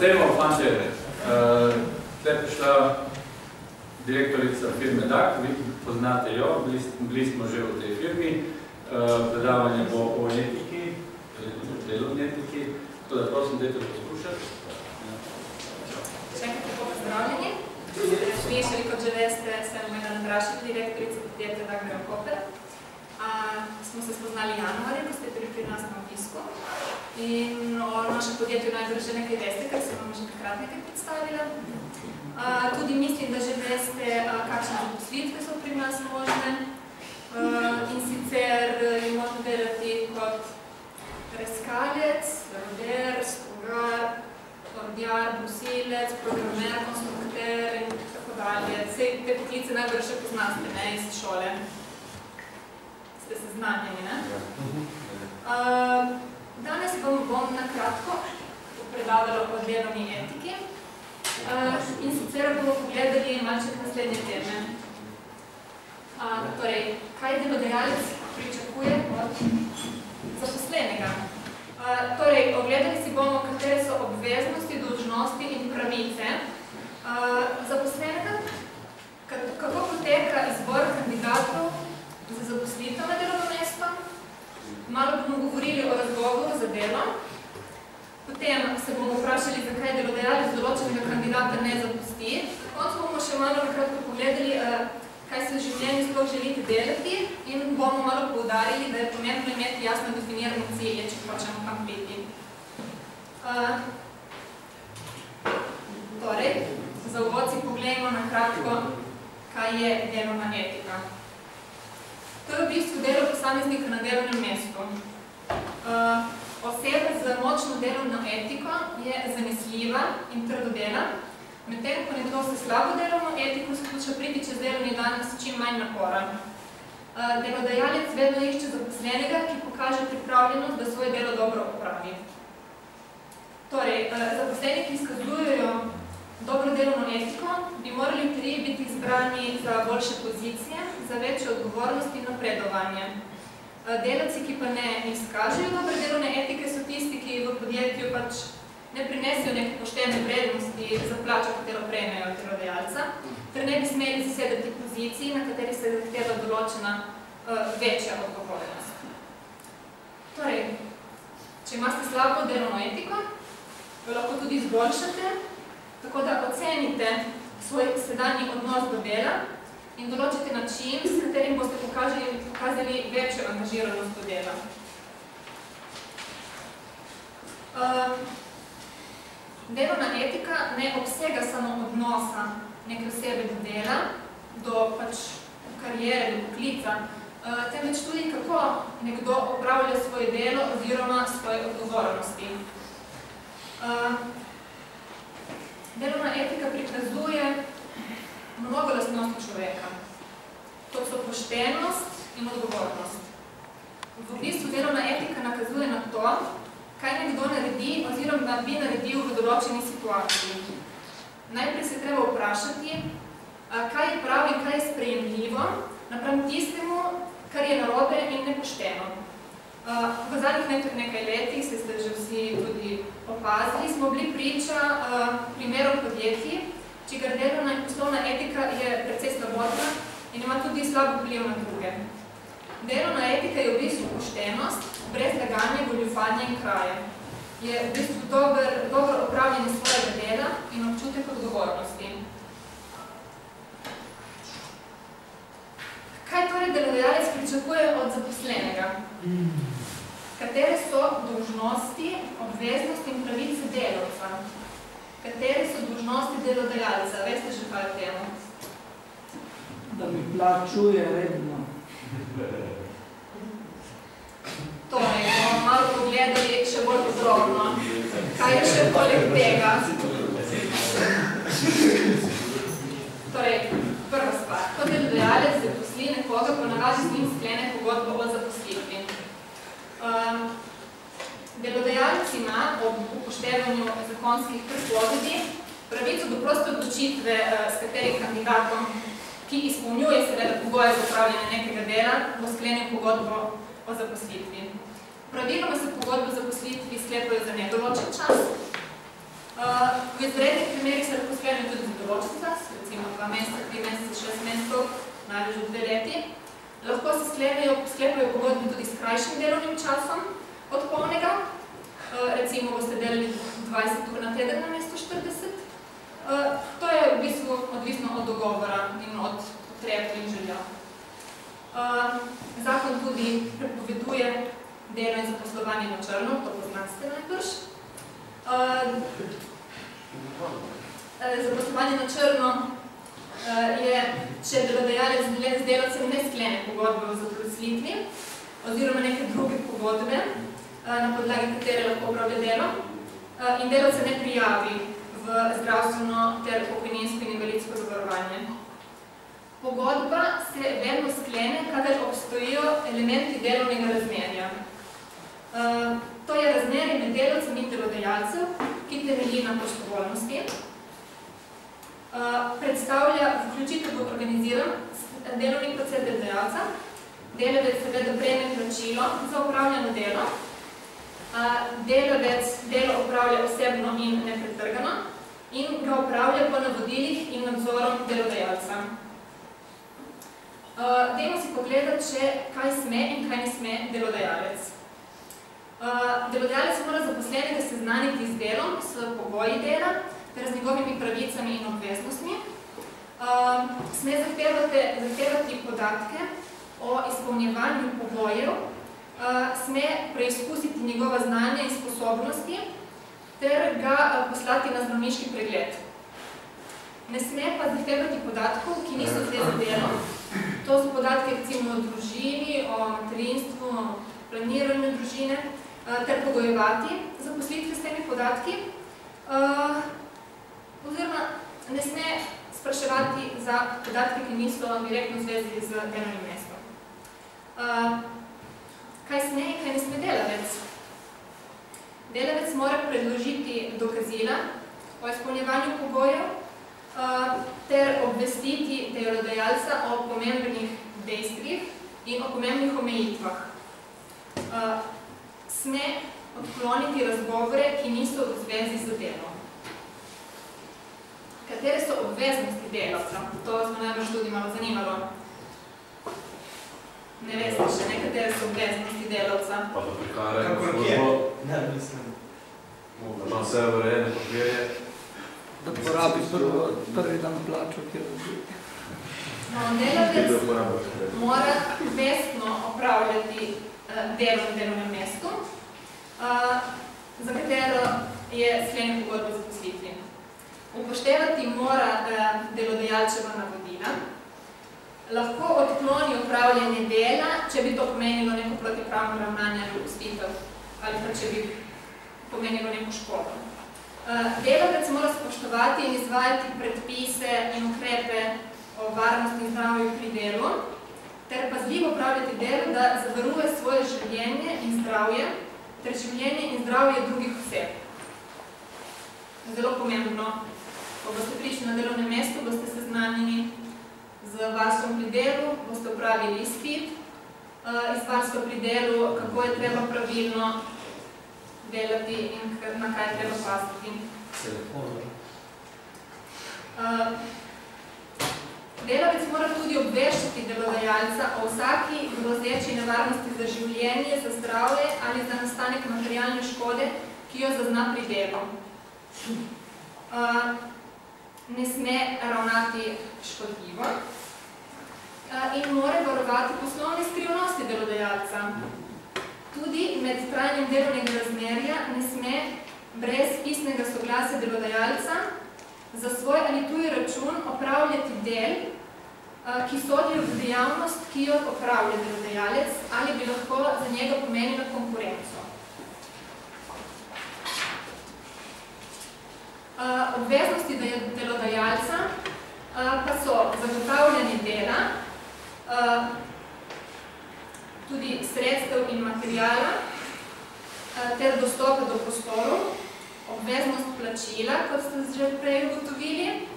Dajmo, fante, tukaj prišla direktorica firme DAK, vi poznate jo, bili smo že v tej firmi, predavanje bo o etiki, delovni etiki, tako da prosim, dajte poskušati. Še enkrat lepo pozdravljeni. Slišali, kot že veste, sem Mojna Andrašič, direktorica podjetja DAK Koper. Smo se spoznali januarja, ko ste bili pri nas na obisku. In o našem podjetju najbrž že nekaj veste, ker sem vam že takrat nekaj predstavila. Tudi mislim, da že veste, kakšne zaposlitve so pri nas možne. In sicer je možno delati kot reskalec, roder, strugar, ordjar, brusilec, programer, konstrukter in tako dalje. Vse te poklice najbrž še poznate, ne, iz šole. Ste seznanjeni, ne? Danes vam bom na kratko predavala o delovni etiki in sicer bomo pogledali malček naslednje teme. Torej, kaj delodajalec pričakuje od zaposlenega? Torej, ogledali si bomo, katere so obveznosti, dolžnosti in pravice zaposlenega, kako poteka izbor kandidatov za zaposlitev na delovno mesto. Malo bomo govorili o razgovoru za delo, potem se bomo vprašali, zakaj delodajalec določenega kandidata ne zapusti. Na koncu bomo še malo nakratko pogledali, kaj se v življenju sploh želite delati in bomo malo poudarili, da je pomembno imeti jasno definirane cilje, če hočemo kam priti. Torej, za uvod si pogledamo na kratko, kaj je delovna etika. To je v bistvu delo posameznika na delovnem mestu. Oseba z močno delovno etiko je zanesljiva in trdodelna, medtem ko nekdo s slabo delovno etiko skuša priti čez delovni dan s čim manj napora. Delodajalec vedno išče zaposlenega, ki pokaže pripravljenost, da svoje delo dobro opravi. Torej, zaposleni, ki izkazujejo dobro delovno etiko, bi morali biti izbrani za boljše pozicije, za večjo odgovornost in napredovanje. Delavci, ki pa ne izkažejo dobre delovne etike, so tisti, ki v podjetju pač ne prinesijo neke poštene vrednosti za plačo, katero prejmejo od delodajalca, ter ne bi smeli zasedati poziciji, na kateri se zahteva določena večja odgovornost. Torej, če imate slabo delovno etiko, jo lahko tudi izboljšate, tako da ocenite svoj sedanji odnos do dela in določite način, s katerim boste pokazali večjo angažiranost do dela. Delovna etika ne obsega samo odnosa neke osebe do dela, do pač kariere, do poklica, temveč tudi kako nekdo opravlja svoje delo oziroma svoje odgovornosti. Delovna etika prikazuje mnogo lastnosti človeka, kot so poštenost in odgovornost. V bistvu delovna etika nakazuje na to, kaj nekdo naredi oziroma bi naredil v določeni situaciji. Najprej se treba vprašati, kaj je prav in kaj je sprejemljivo napram tistemu, kar je narobe in nepošteno. V zadnjih nekaj letih, se ste že vsi tudi opazili, smo bili priča primerom podjetij, čigar delovna in poslovna etika je precej slabotna in ima tudi slabo vpliv na druge. Delovna etika je v bistvu poštenost, brez laganja, goljufanja in kraje. Je v bistvu dobro opravljanje svojega dela in občutek odgovornosti. Kaj torej delodajalec pričakuje od zaposlenega? Katere so dolžnosti, obveznosti in pravice delavca? Katere so dolžnosti delodajalca? Veste že kaj o temu? Da mi plačuje redno. Torej, bomo malo pogledali še bolj podrobno. Kaj je še poleg tega? Torej, prva stvar. Ko delodajalec zaposli nekoga, ponavadi z njim sklene pogodbo o zaposlitvi. Delodajalec ima ob upoštevanju zakonskih prepovedi pravico do proste odločitve, s katerim kandidatom, ki izpolnjuje seveda pogoje za opravljanje nekega dela, bo sklenil pogodbo o zaposlitvi. Praviloma se pogodbe o zaposlitvi sklepajo za nedoločen čas. V izrednih primerih se lahko sklenejo tudi za določen čas, recimo 2 meseca, 3 mesece, 6 mesecev, največ 2 leti. Lahko se sklepajo pogodbe tudi s krajšim delovnim časom od polnega. Recimo boste delali 20 ur na teden namesto 40. To je v bistvu odvisno od dogovora in od potreb in želja. Zakon tudi prepoveduje delo in zaposlovanje na črno, to poznate najbrž. Zaposlovanje na črno je, če delodajalec z delavcem ne sklene pogodbe o zaposlitvi oziroma neke druge pogodbe, na podlagi katere lahko opravlja delo in delavce ne prijavi v zdravstveno ter pokojninsko in invalidsko zavarovanje. Pogodba se vedno sklene, kadar obstojijo elementi delovnega razmerja. To je razmerje med delavcem in delodajalcev, ki temelji na prostovoljnosti. Predstavlja vključitev v organiziran delovni proces delodajalca. Delavec seveda prejme plačilo za opravljeno delo. Delavec delo opravlja osebno in nepretrgano in ga opravlja po navodilih in nadzorom delodajalca. Dajmo si pogledati, kaj sme in kaj ne sme delodajalec. Delodajalec mora zaposlenega seznaniti z delom, s pogoji dela, ter z njegovimi pravicami in obveznostmi. Sme zahtevati podatke o izpolnjevanju pogojev, sme preizkusiti njegova znanja in sposobnosti, ter ga poslati na zdravniški pregled. Ne sme pa zahtevati podatkov, ki niso v zvezi z delom. To so podatke recimo o družini, o materinstvu, o planiranju družine, ter pogojevati zaposlitve s temi podatki, oziroma ne sme spraševati za podatke, ki niso direktno v zvezi z delovnim mestom. Kaj sme in kaj ne sme delavec? Delavec mora predložiti dokazila o izpolnjevanju pogojev ter obvestiti delodajalca o pomembnih dejstvih in o pomembnih omejitvah. Sme odkloniti razgovore, ki niso v zvezi z delom. Katere so obveznosti delavca? To smo najbolj tudi malo zanimalo. Ne veste še, nekatere so obveznosti delavca. Pa da prihajajo v službo. Ne, mislim. Ima vse urejene papirje. Da porabi prvi dan plačo, kjer dobi. Delavec mora vestno opravljati delo na delovnem mestu, za katero je sklenjen pogodba o zaposlitvi. Upoštevati mora delodajalčeva navodila, lahko odkloni opravljanje dela, če bi to pomenilo neko protipravno ravnanje ali opustitev, ali pa če bi pomenilo neko škodo. Delavec mora spoštovati in izvajati predpise in ukrepe o varnosti in zdravju pri delu, ter pazljivo opravljati delo, da zavaruje svoje življenje in zdravje, ter življenje in zdravje drugih oseb. Zelo pomembno, ko boste prišli na delovnem mestu, boste seznanjeni z varstvom pri delu, boste opravili izpit iz varstva pri delu, kako je treba pravilno delati in na kaj je treba paziti. Delavec mora tudi obveščati delodajalca o vsaki grozeči nevarnosti za življenje, za zdravje ali za nastanek materialne škode, ki jo zazna pri delu. Ne sme ravnati škodljivo in mora varovati poslovne skrivnosti delodajalca. Tudi med trajanjem delovnega razmerja ne sme brez pisnega soglasja delodajalca za svoj ali tuj račun opravljati del, ki sodijo v dejavnost, ki jo opravlja delodajalec ali bi lahko za njega pomenila konkurenco. Obveznosti delodajalca pa so zagotavljanje dela, tudi sredstev in materijala ter dostopa do prostorov, obveznost plačila, kot ste že prej ugotovili,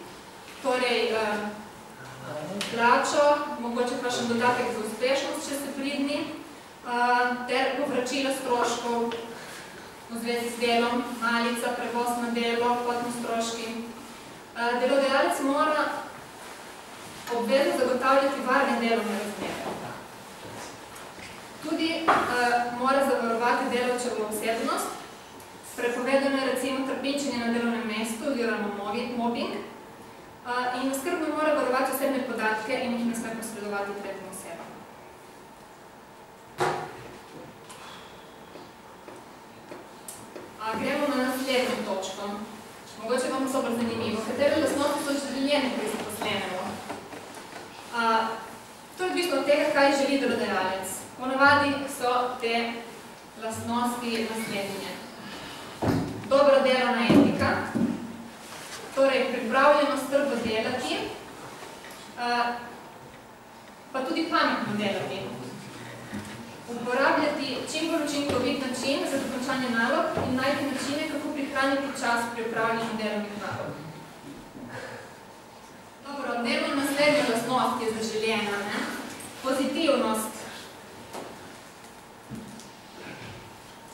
torej plačo, mogoče pa še dodatek za uspešnost, če ste pridni, ter povračila stroškov v zvezi z delom, malica, prevoz na delo, potni stroški. Delodajalec mora obvezno zagotavljati varne delovne razmere. Tudi mora zavarovati delavčevo osebnost, prepovedano je recimo trpinčenje na delovnem mestu oziroma mobbing in skrbno mora varovati osebne podatke in jih ne sme posredovati tretjim osebam. Gremo na naslednjo točko. Mogoče vam so bolj zanimivo. Katere lastnosti so željene pri zaposlenemu? To je odvisno od tega, kaj želi delodajalec. Ponavadi so te lastnosti naslednje. Dobra delovna etika, torej pripravljenost trdo delati, pa tudi pametno delati. Uporabljati čim bolj učinkovit način za dokončanje nalog in najti načine, kako prihraniti čas pri upravljanju delovnih nalog. Dobro, dnevno naslednja lastnost je zaželjena. Pozitivnost.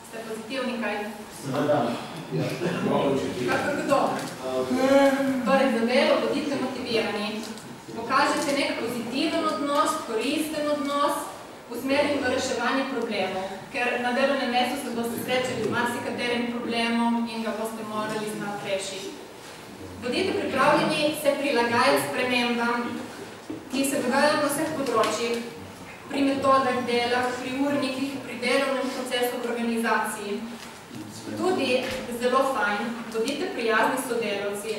Ste pozitivni kaj? Kako kdo? Torej, za delo bodite motivirani. Pokažete nek pozitiven odnos, koristen odnos, usmerjen v reševanje problemov, ker na delovnem mestu se boste srečali z marsikaterim problemom in ga boste morali znati rešiti. Bodite pripravljeni se prilagajati spremembam, ki se dogajajo na vseh področjih, pri metodah dela, pri urnikih, pri delovnem procesu v organizaciji. Tudi zelo fajn, bodite prijazni sodelavci.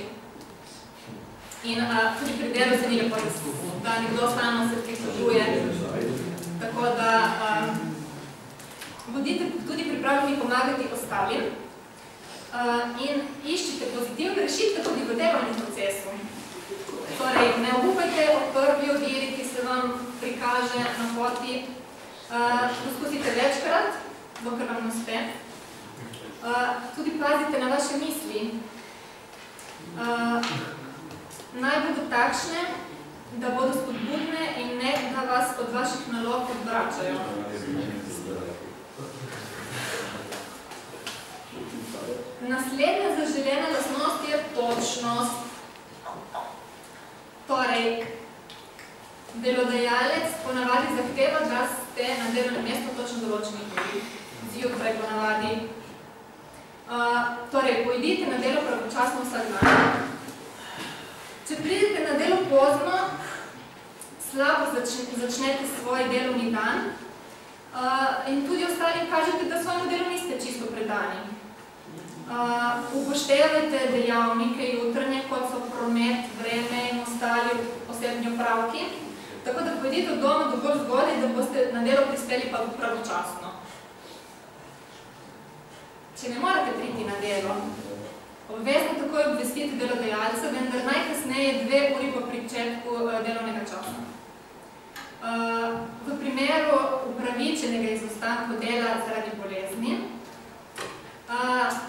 In tudi pri delu se ni lepo, da nekdo stalno se pritožuje. Tako da bodite tudi pripravljeni pomagati ostalim in iščite pozitivne rešitve tudi v delovnem procesu. Torej, ne obupajte o prvi oviri, ki se vam prikaže na poti. Poskusite večkrat, dokler vam uspe. Tudi pazite na vaše misli. Naj bodo takšne, da bodo spodbudne in ne, da vas od vaših nalog odvračajo. Naslednja zaželjena lastnost je točnost. Torej, delodajalec ponavadi zahteva, da ste na delovnem mestu točno določenih ljudi. Zjutraj ponavadi. Torej, pojdite na delo pravočasno vsak dan. Če pridete na delo pozno, slabo začnete svoj delovni dan in tudi ostalim kažete, da svojemu delu niste čisto predani. Upoštevajte dejavnike jutranje, kot so promet, vreme in ostali osebni opravki, tako da pojdite od doma dovolj zgodaj, da boste na delo prispeli pa pravočasno. Če ne morate priti na delo, obvezno takoj obvestite delodajalca, vendar najkasneje 2 uri po pričetku delovnega časa. V primeru upravičenega izostanka dela zaradi bolezni,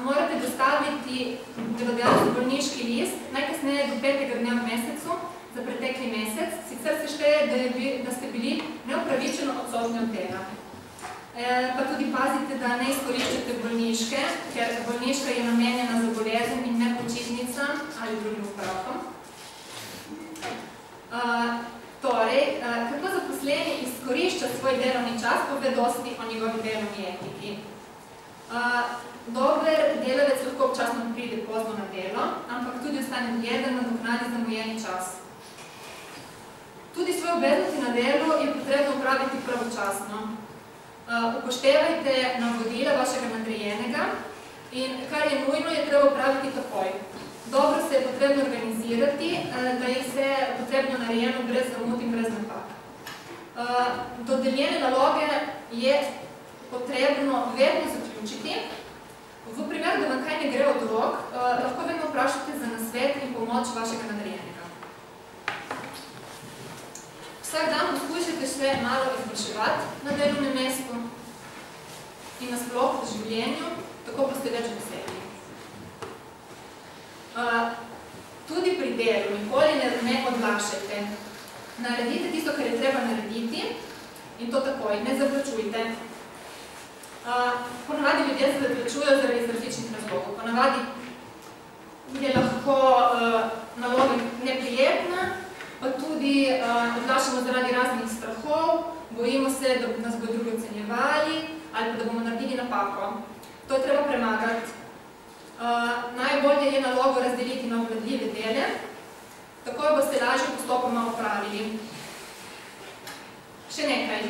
morate dostaviti delodajalcu bolniški list najkasneje do 5. dne v mesecu za pretekli mesec, sicer se šteje, da ste bili neupravičeno odsotni od dela. Pa tudi pazite, da ne izkoriščate bolniške, ker bolniška je namenjena za bolezen in ne počitnicam ali drugim opravkom. Torej, kako zaposleni izkorišča svoj delovni čas, pove dosti o njegovi delovni etiki. Dober delavec lahko občasno pride pozno na delo, ampak tudi ostane dlje, da nadoknadi zamujeni čas. Tudi svoje obveznosti na delu je potrebno opraviti pravočasno. Upoštevajte navodila vašega nadrejenega in kar je nujno, je treba opraviti takoj. Dobro se je potrebno organizirati, da je vse potrebno narejeno brez zamud in brez napak. Dodeljene naloge je potrebno vedno zaključiti. V primeru, da vam kaj ne gre od rok, lahko vedno vprašate za nasvet in pomoč vašega nadrejenega. Vsak dan poskušajte se malo izboljševati na delovnem mestu in nasploh v življenju, tako boste več veseli. Tudi pri delu nikoli ne odlašajte. Naredite tisto, kar je treba narediti in to takoj, ne zavlačujte. Ponavadi ljudje se zaključujejo zaradi različnih razlogov. Ponavadi je lahko naloga neprijetna, pa tudi odlašamo zaradi raznih strahov, bojimo se, da nas bodo drugi ocenjevali ali pa da bomo naredili napako. To je treba premagati. Najbolje je nalogo razdeliti na obvladljive dele, tako jo boste lažje postopoma opravili. Še nekaj.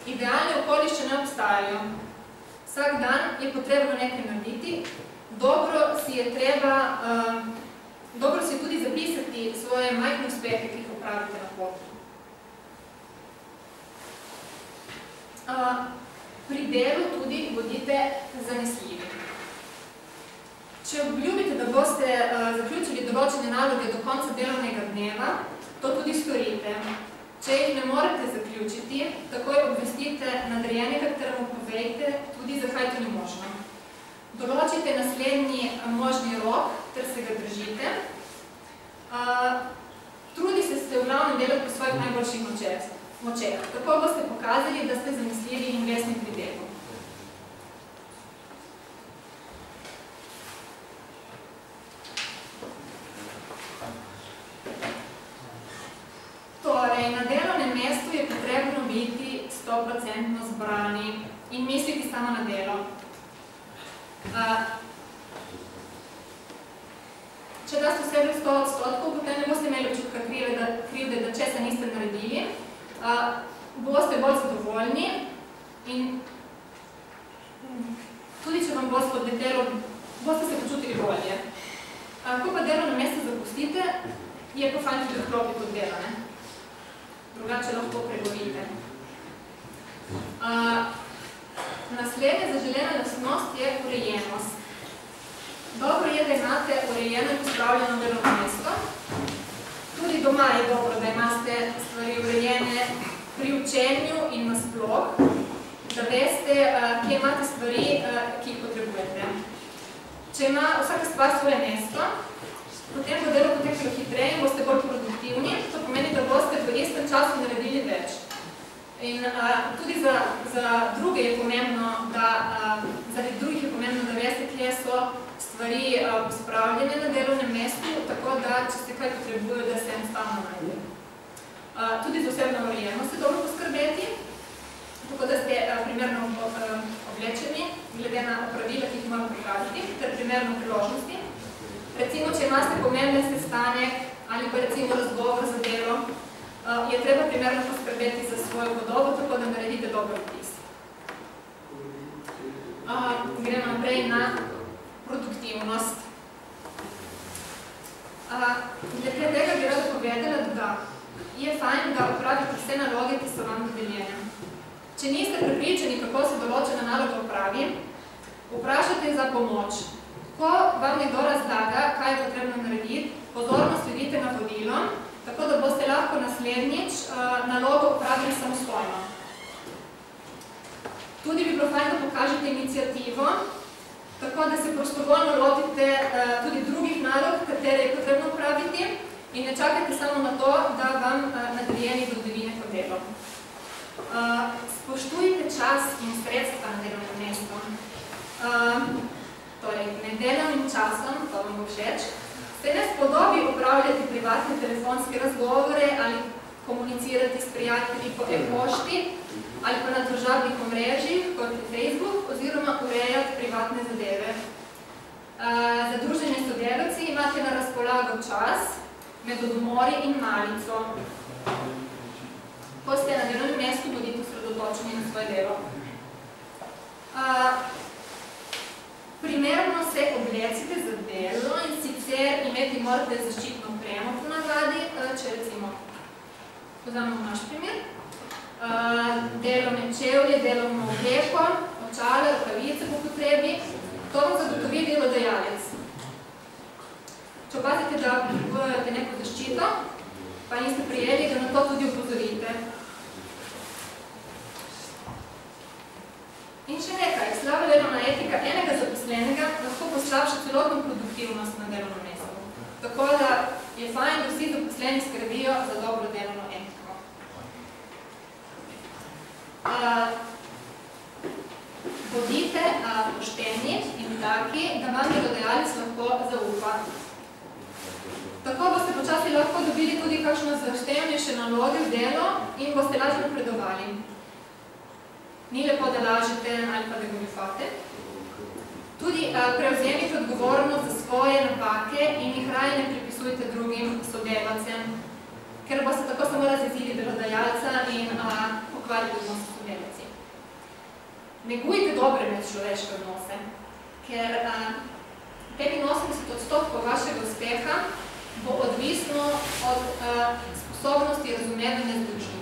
Idealne okoliščine ne obstajajo. Vsak dan je potrebno nekaj narediti. Dobro si je tudi zapisati svoje majhne uspehe, ki jih opravite na poti. Pri delu tudi bodite zanesljivi. Če obljubite, da boste zaključili določene naloge do konca delovnega dneva, to tudi storite. Če jih ne morete zaključiti, takoj obvestite nadrejenega, ter mu povejte tudi, zakaj to ni možno. Določite naslednji možni rok, ter se ga držite. Trudite se v glavnem delati po svojih najboljših močeh. Tako boste pokazali, da ste zanesljivi in resni pri delu. Torej, na delovnem mestu je potrebno biti 100% zbrani in misliti samo na delo. Če daste vse 100%, potem ne boste imeli občutka krivde, da česa niste naredili, boste bolj zadovoljni in tudi če vam bo spodletelo, boste se počutili bolje. Ko pa delovno mesto zapustite, je pa fajn tudi odklopiti od dela, ne? Drugače lahko pregovorite. Naslednja zaželena lastnost je urejenost. Dobro je, da imate urejeno in pospravljeno delovno mesto. Tudi doma je dobro, da imate stvari urejene pri učenju in nasploh, da veste, kje imate stvari, ki jih potrebujete. Če ima vsaka stvar svoje mesto, potem bo delo potekalo hitreje in boste bolj produktivni, to pomeni, da boste v istem času naredili več. In tudi za druge je pomembno, zaradi drugih je pomembno, da veste, kje so stvari pospravljene na delovnem mestu, tako da, če se kaj potrebujejo, da se enostavno najde. Tudi z osebno urejenost je dobro poskrbeti, tako da ste primerno oblečeni, glede na opravila, ki jih morate pripraviti, ter primerno priložnosti. Recimo, če imate pomemben sestanek ali pa recimo razgovor za delo, je treba primerno poskrbeti za svojo podobo, tako da naredite dober vtis. Gremo naprej na produktivnost. Glede tega bi rada povedala, da je fajn, da opravite vse naloge, ki so vam dodeljene. Če niste prepričani, kako se določena naloga opravi, vprašajte za pomoč. Ko vam nekdo razlaga, kaj je potrebno narediti, pozorno sledite navodilom, tako da boste lahko naslednjič nalogo opravili samostojno. Tudi bi bilo fajn, da pokažete inicijativo, tako da se prostovoljno lotite tudi drugih nalog, katere je potrebno opraviti in ne čakajte samo na to, da vam nadrejeni dodeli neko delo. Spoštujte čas in sredstva na delovnem mestu. Torej, med delovnim časom, to vam bo všeč, se ne spodobi upravljati privatne telefonske razgovore ali komunicirati s prijatelji po e-pošti ali pa na družabnih omrežjih, kot je Facebook, oziroma urejati privatne zadeve. Za druženje s sodelavci imate na razpolago čas med odmori in malico. Ko ste na delovnem mestu, bodite osredotočeni na svoje delo. Primerno se oblecite za delo in sicer imeti morate zaščitno opremo po navadi, če recimo vzamemo naš primer. Delovne čevlje, delovno obleko, očala, rokavice po potrebi, to vam zagotovi delodajalec. Če opazite, da potrebujete neko zaščito, pa niste prijeli, da na to tudi opozorite. In še nekaj, slaba delovna etika enega zaposlenega lahko poslabša celotno produktivnost na delovnem mestu. Tako da je fajn, da vsi zaposleni skrbijo za dobro delovno etiko. Bodite pošteni in taki, da vam delodajalec lahko zaupa. Tako boste počasi lahko dobili tudi kakšno zahtevnejše naloge v delo in boste lažje napredovali. Ni lepo, da lažete ali pa da goljufate. Tudi prevzemite odgovornost za svoje napake in jih raje ne pripisujte drugim sodelavcem, ker boste tako samo razjezili delodajalca in pokvarili odnos s sodelavci. Negujte dobre medčloveške odnose, ker tebi 80% vašega uspeha bo odvisno od sposobnosti razumevanja z drugim.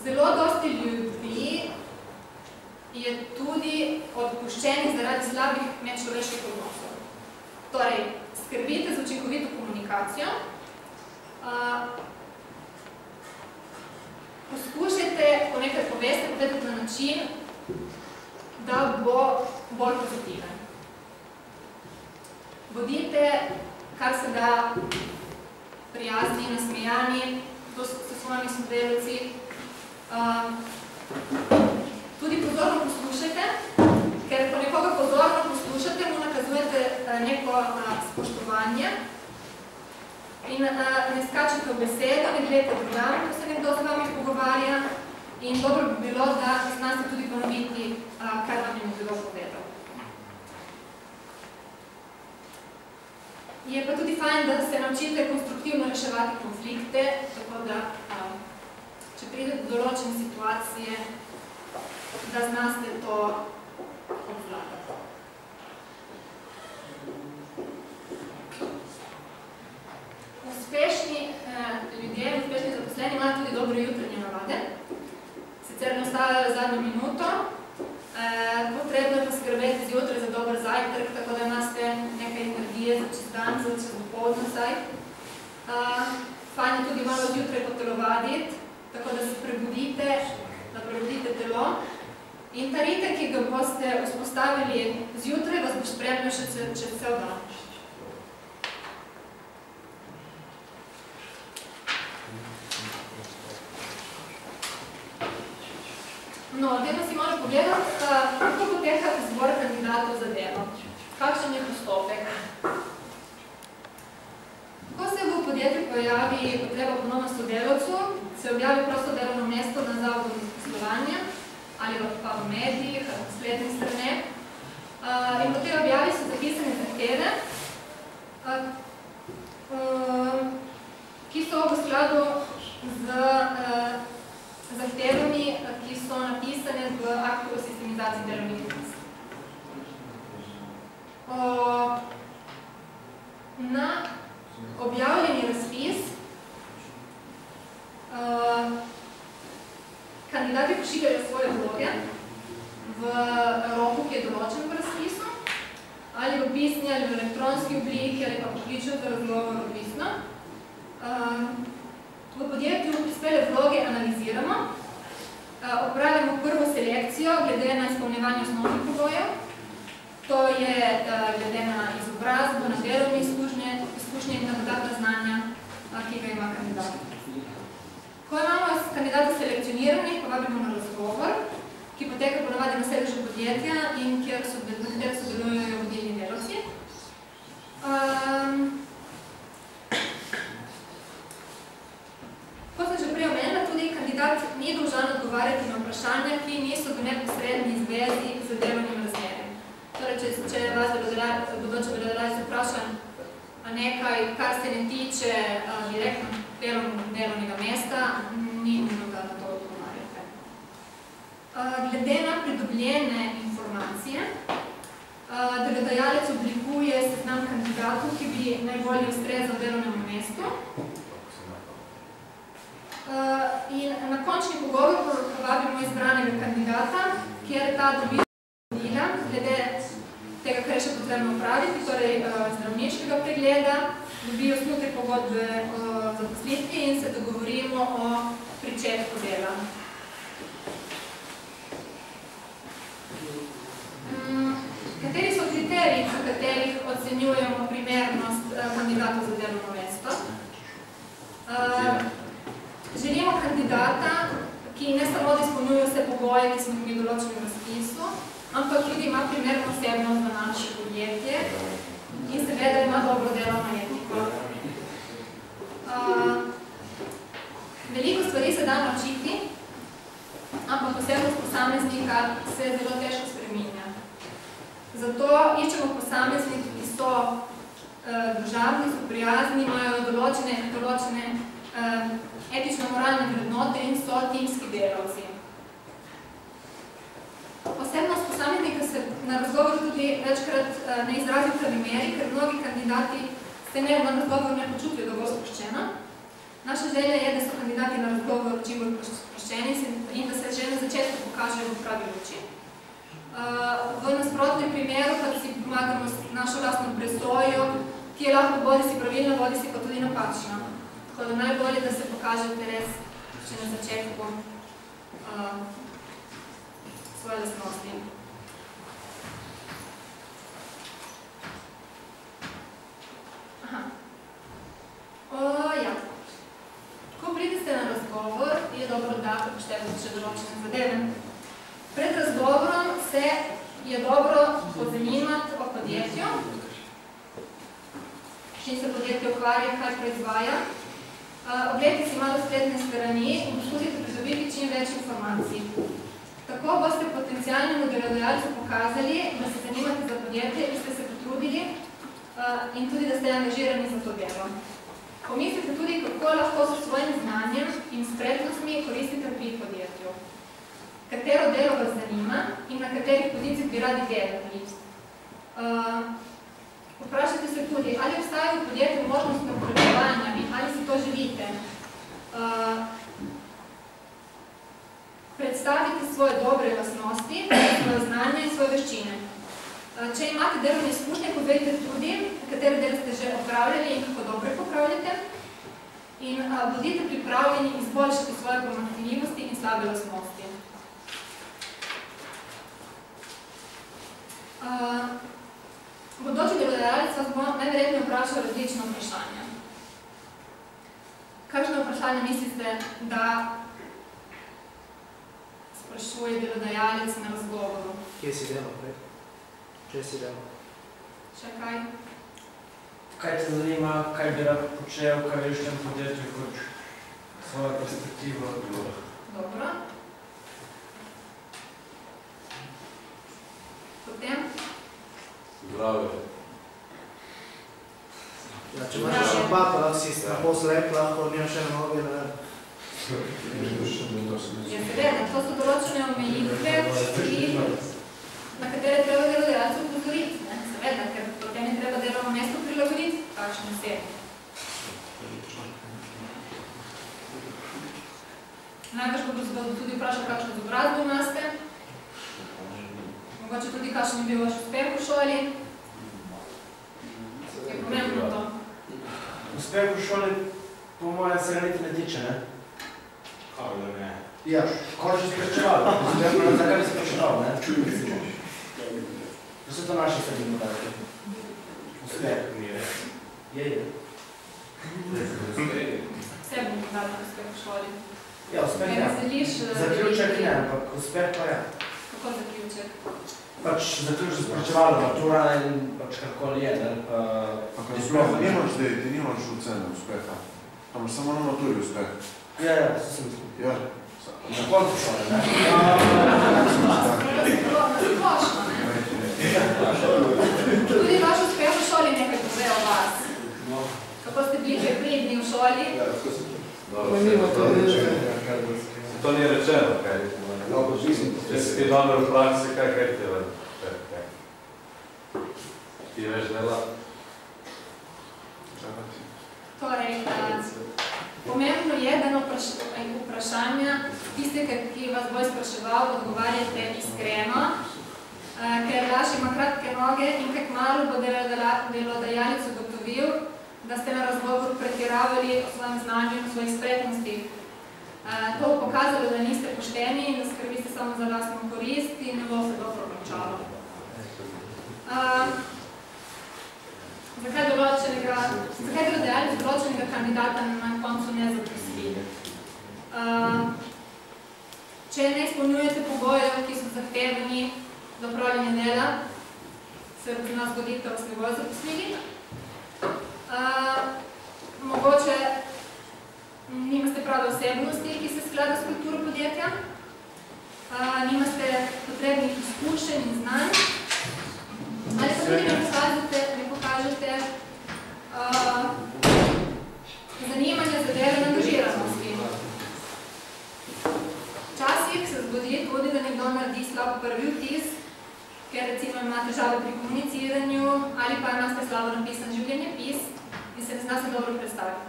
Zelo dosti ljudi je tudi odpuščenih zaradi slabih medčloveških odnosov. Torej, skrbite za učinkovito komunikacijo, poskušajte, ko nekaj poveste, povedati na način, da bo bolj pozitiven. Bodite, kar se da, prijazni, nasmejani, s svojimi sodelavci. Tudi pozorno poslušajte, ker ko nekoga pozorno poslušate, mu nakazujete neko spoštovanje in ne skačete v besedo, ne gledate drugam, ko se nekdo z vami pogovarja in dobro bi bilo, da znate tudi ponoviti, kaj vam je nekdo povedal. Je pa tudi fajn, da se naučite konstruktivno reševati konflikte, tako da, če pride do določene situacije, da znaste to obvladati. Uspešni ljudje, uspešni zaposleni imajo tudi dobre jutranje navade. Sicer ne ostavljajo zadnjo minuto, potrebno je poskrbeti zjutraj za dober zajtrk, tako da imate nekaj energije za čez dan, za čez dopoldne vsaj. Fajn je tudi malo zjutraj potelovaditi, tako da se prebudite, da prebudite telo. In ta ritem, ki ga boste vzpostavili zjutraj, vas bo spremljal še čez cel dan. No, dajmo si malo pogledati, kako poteka izbor kandidatov za delo. Kakšen je postopek? Ko se v podjetju pojavi potreba po novem sodelavcu, se objavi prosto delovno mesto na Zavodu za zaposlovanje ali pa v medijih, ali v spletnih straneh. In po tej objavi so zapisane zahteve, ki so v skladu z zahtevami, ki so napisane v aktu o sistemizaciji delovnih mest. Na objavljeni razpis kandidati pošiljajo svoje vloge v roku, ki je določen v razpisu, ali v pisni, ali v elektronski obliki, ali pa pokličejo za razgovor, odvisno. V podjetju prispele vloge analiziramo, opravimo prvo selekcijo glede na izpolnjevanje osnovnih pogojev. To je glede na izobrazbo, na delovne izkušnje in na dodatna znanja, ki ga ima kandidat. Ko imamo kandidata selekcioniranih, povabimo na razgovor, ki poteka ponavadi na sedežu podjetja in kjer sodelujejo vodilni delavci. Kot sem že prej omenila, tudi kandidat ni dolžan odgovarjati na vprašanja, ki niso v neposredni zvezi z delovnim razmerjem. Torej, če vas bodoče delodajalec vpraša nekaj, kar se ne tiče direktno delovnega mesta, ni nujno, da na to odgovarjate. Glede na pridobljene informacije, delodajalec oblikuje seznam kandidatov, ki bi najbolje ustrezal delovnemu mestu. In na končni pogovor povabimo izbranega kandidata, kjer ta dobi vodila glede tega, kar je še potrebno upraviti, torej zdravniškega pregleda, dobi osnutek pogodbe o zaposlitvi in se dogovorimo o pričetku dela. Kateri so kriteriji, po katerih ocenjujemo primernost kandidatov za delovno mesto? Želimo kandidata, ki ne samo da izpolnjuje vse pogoje, ki smo jih mi določili v razpisu, ampak tudi ima primerno osebnost za naše podjetje in seveda ima dobro delovno etiko. Veliko stvari se da naučiti, ampak osebnost posameznika se zelo težko spreminja. Zato iščemo posamezniki, ki so družabni, so prijazni, imajo določene etično-moralne vrednote in so timski delavci. Osebnost posameznika se na razgovoru tudi večkrat ne izrazi v pravi meri, ker mnogi kandidati se na razgovoru ne počutijo dovolj sproščeno. Naša želja je, da so kandidati na razgovoru čim bolj sproščeni in da se že na začetku pokažejo v pravi luči. V nasprotnem primeru pa si pomagamo s našo lastno presojo, ki je lahko bodi si pravilna, bodi si pa tudi napačna. Tako da najbolje, da se pokažete res še na začetku svoje lastnosti. Ko pridete na razgovor, je dobro, da upoštevate še določene zadeve. Pred razgovorom se je dobro pozanimati o podjetju, čim se podjetje ukvarja, kaj proizvaja. Oglejte si malo spletne strani in poskusite pridobiti čim več informacij. Tako boste potencialnemu delodajalcu pokazali, da se zanimate za podjetje in ste se potrudili in tudi, da ste angažirani za to delo. Pomislite tudi, kako lahko s svojim znanjem in spretnostmi koristite pri podjetju. Katero delo vas zanima in na katerih pozicijah bi radi delali. Vprašajte se tudi, ali obstaja v podjetju možnost napredovanja, ali si to želite. Predstavite svoje dobre lastnosti, svoje znanje in svoje veščine. Če imate delovne izkušnje, povejte tudi, katere dele ste že opravljali in kako dobro popravljate. In bodite pripravljeni izboljšati svoje pomanjkljivosti in slabe lastnosti. Bodoči delodajalec vas bo najverjetneje vprašal različna vprašanja. Kakšne vprašanje mislite, da sprašuje delodajalec na razgovoru? Kje si delal prej? Če si delal? Še kaj? Kaj te zanima, kaj bi rad počel, kaj veš v tem podjetju kot svojo perspektivo? Dobro. Potem? Zdravje. Ja, če imaš še bata, lahko si lahko slep, lahko nimaš še na noge, ne vem. Ja, seveda, to so določene omejitve, na katere treba delodajalcu upozoriti. Seveda, ker potem je treba delovno mesto prilagoditi takšnim sebi. Najbrž bo tudi vprašal, kakšno izobrazbo imate. Mogoče tudi, kakšen je bil vaš uspeh v šoli. Je pomembno to. Uspeh v šoli, po mojem, se ga niti ne tiče, ne? Kaj da ne? Ja, končno sprečeval. Zakaj bi sprečeval, ne? To so to naše srednje podatke. Uspeh. Je. Vsebno podatke uspeh v šoli. Ja, uspeh ne. Zaključek ne, ampak uspeh pa je. Kako zaključek? Pač zaključek sprečeval, matura in pač kakoli je, ne? Pa kaj uspeh, nimaš zdaj, ti nimaš ocene uspeha. Tam samo na maturi uspeh. Ja, to sem mislim. Ja. Na koncu šole, ne? Nasplošno, ne? Tudi vaš uspeh v šoli nekaj pove o vas. Kako ste bili pridni v šoli? To ni rečeno, kaj? Če si ti dober v praksi, kaj ti je? Ti veš dela? Torej, pomembno je, da na vprašanja tiste, ki vas bo spraševal, odgovarjate iskreno, ker laž ima kratke noge in kaj kmalu bo delodajalec ugotovil, da ste na razgovor pretiravali o svojem znanju in o svojih spretnostih. To bo pokazalo, da niste pošteni in da skrbite samo za lastno korist in ne bo se dobro končalo. Zakaj delodajalec določenega kandidata na koncu ne zaposli? če ne izpolnjujete pogojev, ki so zahtevani za opravljanje dela, se pri nas zgodi, da vas ne bojo zaposlili. Mogoče nimate prave osebnosti, ki se sklada s kulturo podjetja, nimate potrebnih izkušenj in znanj, ali pa tudi ne pokažete zanimanja za delo in angažiranosti. Včasih se zgodi tudi, da nekdo naredi slab prvi vtis, ker recimo ima težave pri komuniciranju ali pa imate slabo napisan življenjepis in se ne zna se dobro predstaviti.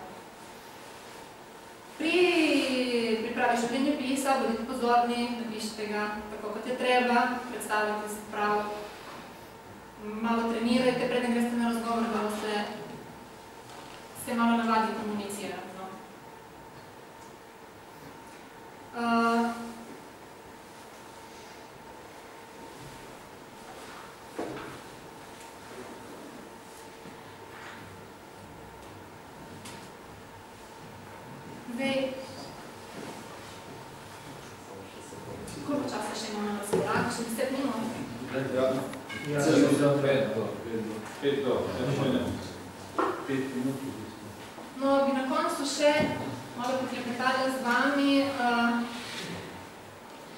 Pri pripravi življenjepisa bodite pozorni, napišite ga tako, kot je treba, predstavite se prav, malo trenirajte, preden greste na razgovor, da boste se malo navadili komunicirati. Zdaj, koliko časa še imamo na razpolago? Še 10 minut? Ja, celo 5 minut. No, bi na koncu še malo poklepetala z vami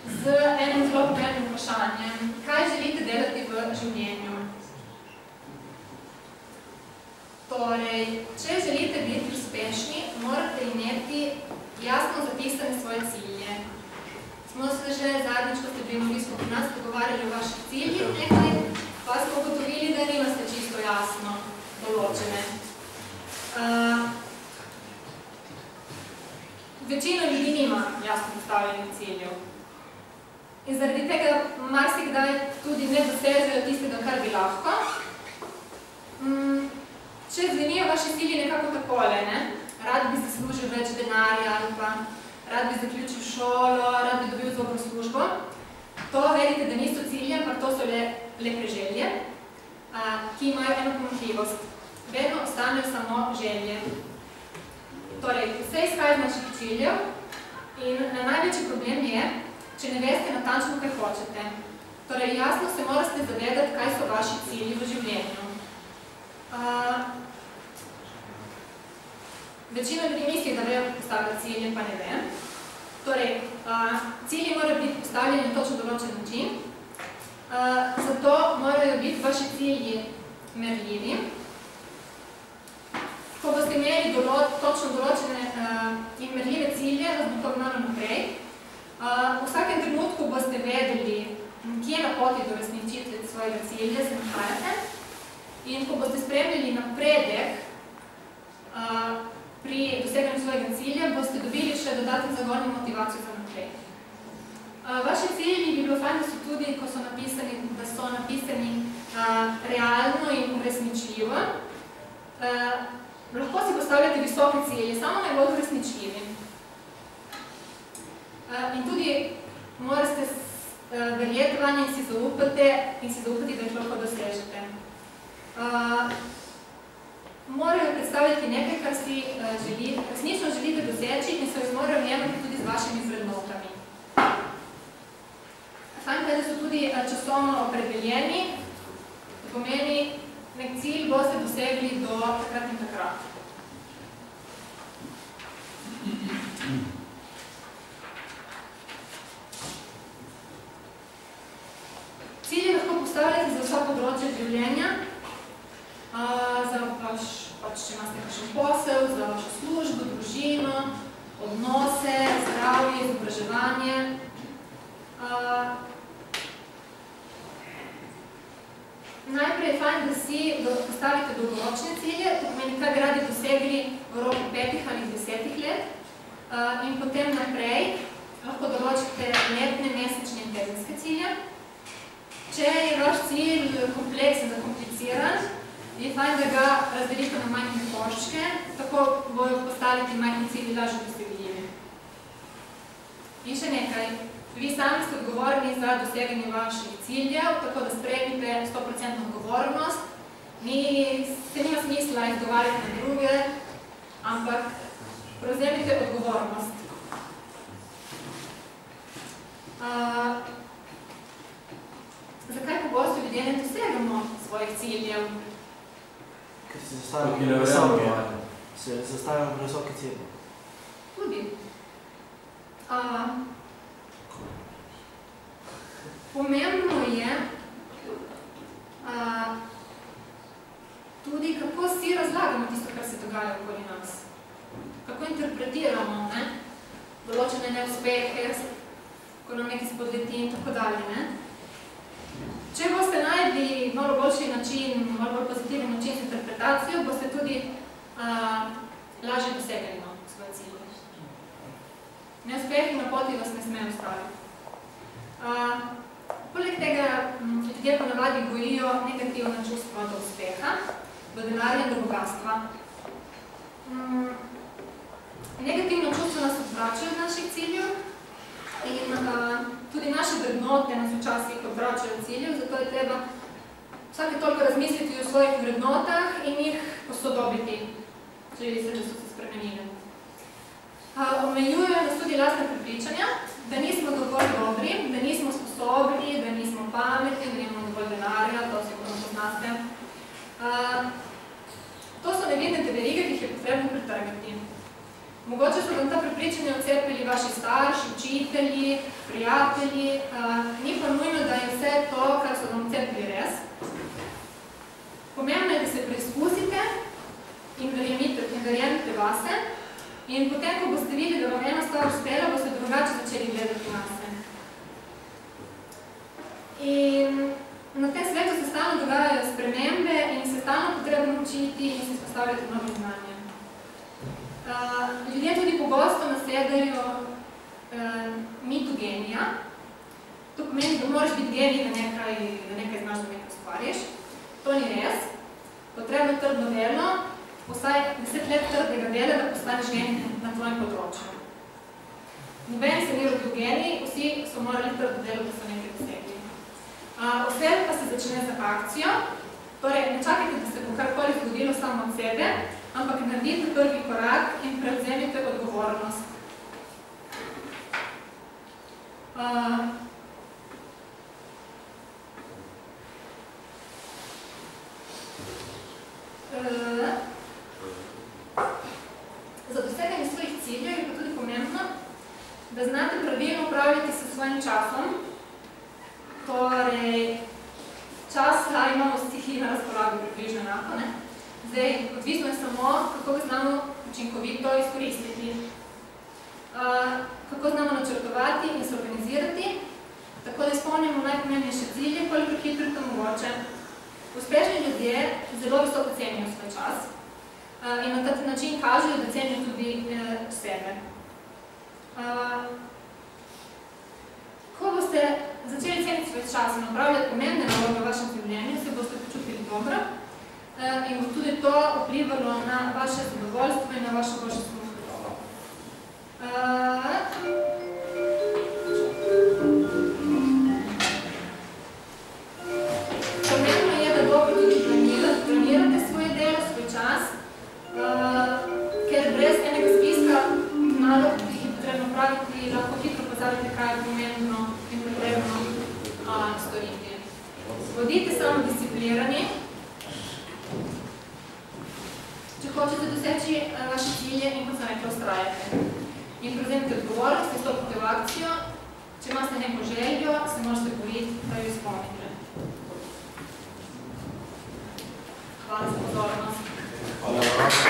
z enim zelo pomembnim vprašanjem. Kaj želite delati v življenju? Torej, če želite biti uspešni, morate imeti jasno zapisane svoje cilje. Smo se že zadnjič, ko ste bili novisko pri nas, pogovarjali o vaših ciljih nekaj, pa smo ugotovili, da nimate čisto jasno določene. Večina ljudi nima jasno postavljenih ciljev. In zaradi tega marsikdaj tudi ne dosežejo tistega, kar bi lahko. Če zvenijo vaši cilji nekako takole, rad bi zaslužil več denarja ali pa rad bi zaključil šolo, rad bi dobil dobro službo, to verite, da niso cilje, ampak to so le preželje, ki imajo eno pomanjkljivost. Vedno ostanejo samo želje. Torej, vse izhaja iz naših ciljev in največji problem je, če ne veste natančno, kaj hočete. Torej, jasno se morate zavedati, kaj so vaši cilji v življenju. Večina ljudi misli, da vejo postavljati cilje, pa ne ve. Torej, cilji morajo biti postavljeni na točno določen način, zato morajo biti vaši cilji merljivi. Ko boste imeli točno določene in merljive cilje, vas bo to gnalo naprej. V vsakem trenutku boste vedeli, kje na poti do resničitve svojega cilja se nahajate. In ko boste spremljali napredek pri doseganju svojega cilja, boste dobili še dodaten zagon in motivacijo za naprej. Vaši cilji bi bilo fajn, da so tudi, ko so napisani realno in uresničljivo. Lahko si postavljate visoke cilje, samo naj bodo uresničljivi. In tudi morate verjeti vanje in si zaupati, da jih lahko dosežete. Morajo predstavljati nekaj, kar si resnično želite doseči in se jih morajo jemati tudi z vašimi vrednotami. Fajn, da so tudi časovno opredeljeni, to pomeni, nek cilj boste dosegli do takrat in takrat. Cilje lahko postavljate za vsa področja življenja, za vaš, če imate kakšen posel, za vašo službo, družino, odnose, zdravje, izobraževanje. Najprej je fajn, da si postavite dolgoročne cilje, to pomeni, kaj bi radi dosegli v roku 5 ali 10 let, in potem naprej lahko določite letne, mesečne in tedenske cilje. Če je vaš cilj kompleksen, zakompliciran, je fajn, da ga razdelite na majhne koščke, tako bojo postaviti majhni cilji lažje dosegljivi. In še nekaj, vi sami ste odgovorni za doseganje vaših ciljev, tako da sprejmite 100% odgovornost. Se nima smisla izgovarjati na druge, ampak prevzemite odgovornost. Zakaj pogosto ljudje ne dosegamo svojih ciljev? Ker si zastavljamo visoke cilje. Tudi. Pomembno je tudi, kako si razlagamo tisto, kar se dogaja okoli nas. Kako interpretiramo določene neuspehe, ko nam nekaj spodleti in tako dalje. Če boste najdli malo boljši način, malo bolj pozitiven način z interpretacijo, boste tudi lažje dosegali svoje cilje. Neuspehi na poti vas ne smejo ustaviti. Poleg tega ljudje ponavadi gojijo negativna čustva do uspeha, do denarja in do bogatstva. Negativna čustva nas odvračajo od naših ciljev in tudi naše vrednote nas včasih odvračajo od ciljev, zato je treba vsake toliko razmisliti o svojih vrednotah in jih posodobiti, če se, da so se spremenili. Omejujejo nas tudi lastne prepričanja, da nismo dovolj dobri, da nismo sposobni, da nismo pametni, da nimamo dovolj denarja, to sigurno poznate. To so nevidne verige, ki jih je potrebno pretrgati. Mogoče so vam ta prepričanja odcepili vaši starši, učitelji, prijatelji, ni pa nujno, da je vse to, kar so vam odcepili, res. Pomembno je, da se preizkusite in verjemite vase in potem, ko boste videli, da vam ena stvar uspela, boste drugače začeli gledati nase. In na tem svetu se stalno dogajajo spremembe in se stalno potrebno učiti in se spostavljati novim znanjem. Ljudje tudi pogosto nasedajo mitu genija. To pomeni, da moraš biti genij, da nekaj znaš, da nekaj ustvariš. To ni res. Potrebno je trdno delo, vsaj 10 let trdnega dela, da postaneš genij na tvojem področju. Nobeni se ni rodil genij, vsi so morali trdno delo, da so nekaj dosegli. Vse pa se začne z akcijo, torej ne čakajte, da se bo karkoli zgodilo samo od sebe, ampak naredite prvi korak in prevzemite odgovornost. Za doseganje svojih ciljev je pa tudi pomembno, da znate pravilno upravljati s svojim časom. Torej, čas imamo vsi na razpolago približno enako, ne? Zdaj, odvisno je samo, kako ga znamo učinkovito izkoristiti. Kako znamo načrtovati in se organizirati, tako da izpolnimo najpomembnejše cilje, koliko hitro je to mogoče. Uspešni ljudje zelo visoko cenijo svoj čas in na ta način kažejo, da cenijo tudi sebe. Ko boste začeli ceniti svoj čas in upravljati pomembne naloge v vašem življenju, se boste počutili dobro in bo tudi to vplivalo na vaše zadovoljstvo in na vašo boljšo samostojnost. Pomembno je, da dobro tudi planirate svoje delo, svoj čas, ker brez enega spiska nalog, ki jih je potrebno praviti, lahko hitro pozabite, kaj je pomembno in potrebno storiti. Bodite samo disciplinirani. Če hočete doseči vaše cilje in kot sem rekla, ustrajate. In prevzemite odgovornost, vstopite v akcijo. Če imate neko željo, se možete boriti, da jo izpolnite. Hvala za pozornost. Hvala.